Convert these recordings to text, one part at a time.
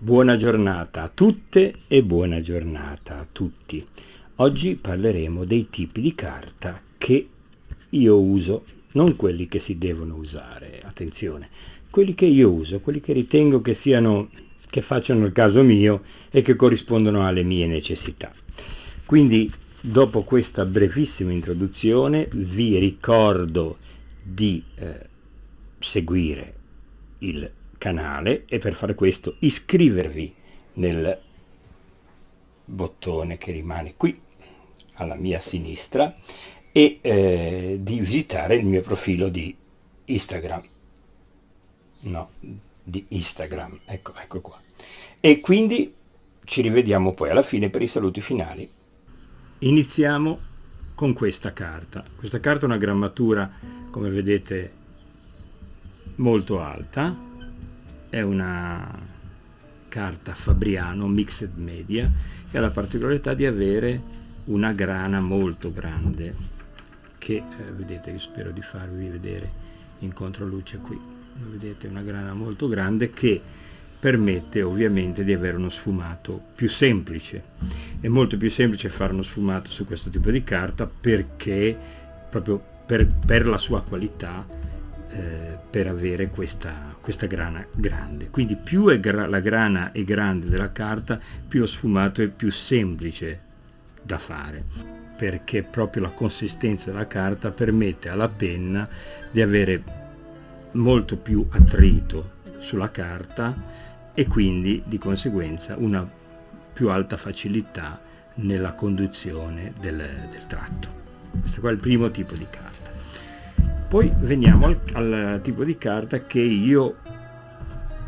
Buona giornata a tutte e buona giornata a tutti. Oggi parleremo dei tipi di carta che io uso, non quelli che si devono usare, attenzione, quelli che io uso, quelli che ritengo che facciano il caso mio e che corrispondono alle mie necessità. Quindi, dopo questa brevissima introduzione, vi ricordo di seguire il canale e per fare questo iscrivervi nel bottone che rimane qui alla mia sinistra e di visitare il mio profilo di Instagram. Ecco qua. E quindi ci rivediamo poi alla fine per i saluti finali. Iniziamo con questa carta. Questa carta è una grammatura, come vedete, molto alta. È una carta Fabriano Mixed Media che ha la particolarità di avere una grana molto grande che vedete, io spero di farvi vedere in controluce qui, vedete, una grana molto grande che permette ovviamente di avere uno sfumato più semplice. È molto più semplice fare uno sfumato su questo tipo di carta perché proprio per la sua qualità, per avere questa grana grande. Quindi più la grana è grande della carta, più lo sfumato è più semplice da fare, perché proprio la consistenza della carta permette alla penna di avere molto più attrito sulla carta e quindi di conseguenza una più alta facilità nella conduzione del tratto. Questo qua è il primo tipo di carta. Poi veniamo al tipo di carta che io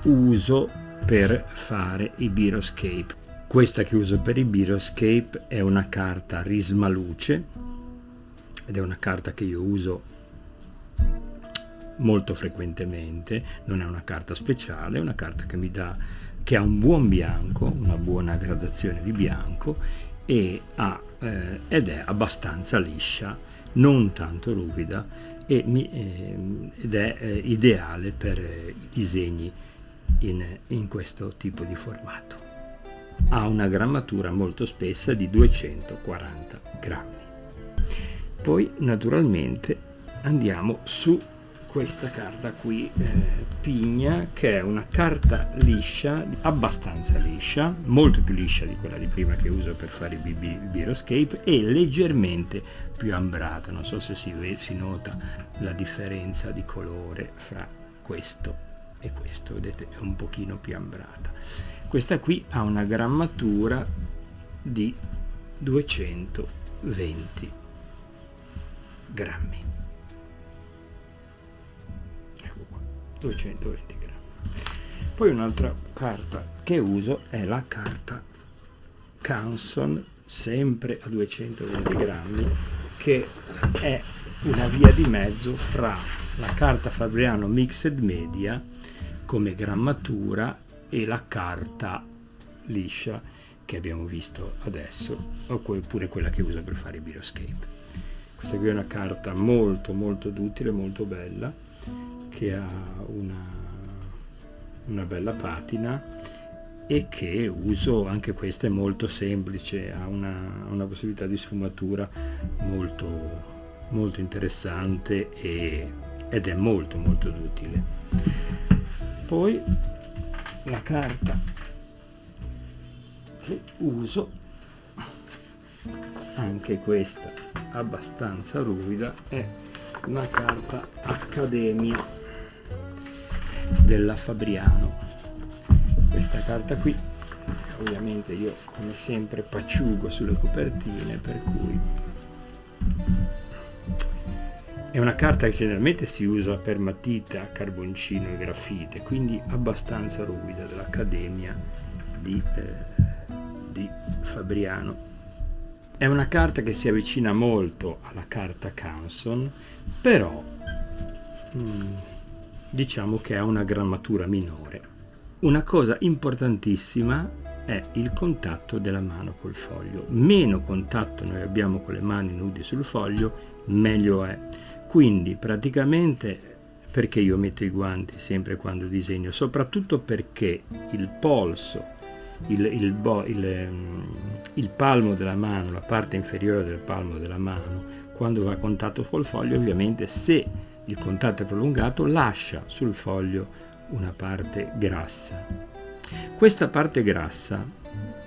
uso per fare i Biroscape. Questa che uso per i Biroscape è una carta Rismaluce ed è una carta che io uso molto frequentemente. Non è una carta speciale, è una carta che ha un buon bianco, una buona gradazione di bianco ed è abbastanza liscia, non tanto ruvida, ed è ideale per i disegni in questo tipo di formato. Ha una grammatura molto spessa di 240 grammi. Poi naturalmente andiamo su questa carta qui, Pigna, che è una carta liscia, abbastanza liscia, molto più liscia di quella di prima che uso per fare i Biroscape e leggermente più ambrata. Non so se si nota la differenza di colore fra questo e questo, vedete, è un pochino più ambrata. Questa qui ha una grammatura di 220 grammi. 220 grammi. Poi un'altra carta che uso è la carta Canson, sempre a 220 grammi, che è una via di mezzo fra la carta Fabriano Mixed Media come grammatura e la carta liscia che abbiamo visto adesso, oppure quella che uso per fare i Biroscape. Questa qui è una carta molto molto duttile, molto bella, che ha una bella patina e che uso, anche questa è molto semplice, ha una possibilità di sfumatura molto, molto interessante ed è molto molto duttile. Poi la carta che uso, anche questa abbastanza ruvida, è una carta Accademia della Fabriano. Questa carta qui, ovviamente io come sempre pacciugo sulle copertine, per cui è una carta che generalmente si usa per matita, carboncino e grafite, quindi abbastanza ruvida, dell'Accademia di Fabriano. È una carta che si avvicina molto alla carta Canson, però diciamo che ha una grammatura minore. Una cosa importantissima è il contatto della mano col foglio. Meno contatto noi abbiamo con le mani nudi sul foglio, meglio è. Quindi praticamente perché io metto i guanti sempre quando disegno? Soprattutto perché il polso, il palmo della mano, la parte inferiore del palmo della mano, quando va a contatto col foglio, ovviamente se il contatto è prolungato lascia sul foglio una parte grassa. Questa parte grassa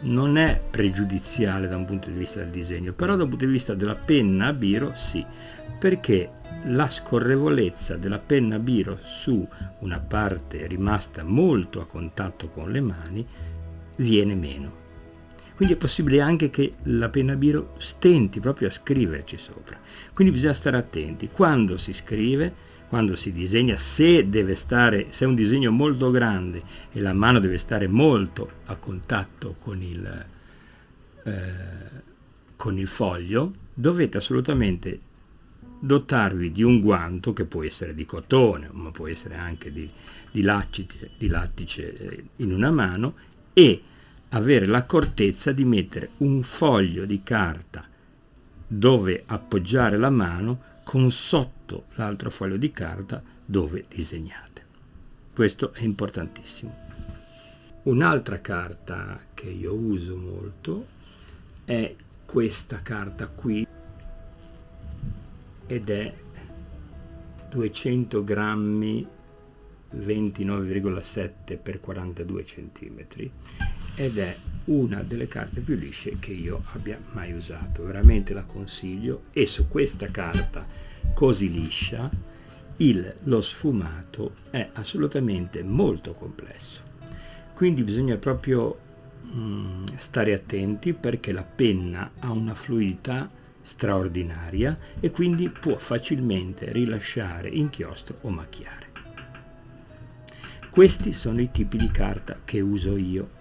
non è pregiudiziale da un punto di vista del disegno, però dal punto di vista della penna a biro sì, perché la scorrevolezza della penna a biro su una parte rimasta molto a contatto con le mani viene meno. Quindi è possibile anche che la penna a biro stenti proprio a scriverci sopra. Quindi bisogna stare attenti quando si scrive, quando si disegna, se è un disegno molto grande e la mano deve stare molto a contatto con il foglio, dovete assolutamente dotarvi di un guanto che può essere di cotone, ma può essere anche di lattice in una mano, e avere l'accortezza di mettere un foglio di carta dove appoggiare la mano con sotto l'altro foglio di carta dove disegnate. Questo è importantissimo. Un'altra carta che io uso molto è questa carta qui, ed è 200 grammi 29,7 x 42 centimetri, ed è una delle carte più lisce che io abbia mai usato. Veramente la consiglio, e su questa carta così liscia lo sfumato è assolutamente molto complesso, quindi bisogna proprio stare attenti, perché la penna ha una fluidità straordinaria e quindi può facilmente rilasciare inchiostro o macchiare. Questi sono i tipi di carta che uso io.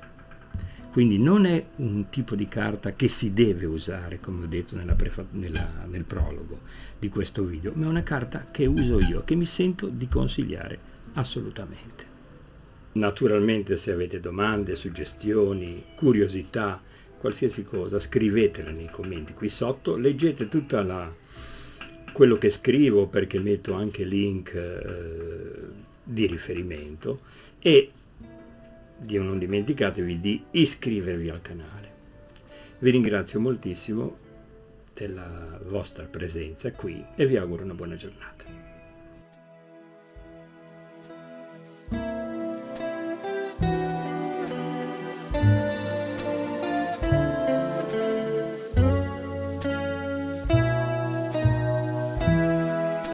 Quindi non è un tipo di carta che si deve usare, come ho detto nel prologo di questo video, ma è una carta che uso io, che mi sento di consigliare assolutamente. Naturalmente, se avete domande, suggestioni, curiosità, qualsiasi cosa, scrivetela nei commenti qui sotto, leggete tutta quello che scrivo, perché metto anche link di riferimento, e non dimenticatevi di iscrivervi al canale. Vi ringrazio moltissimo della vostra presenza qui e vi auguro una buona giornata.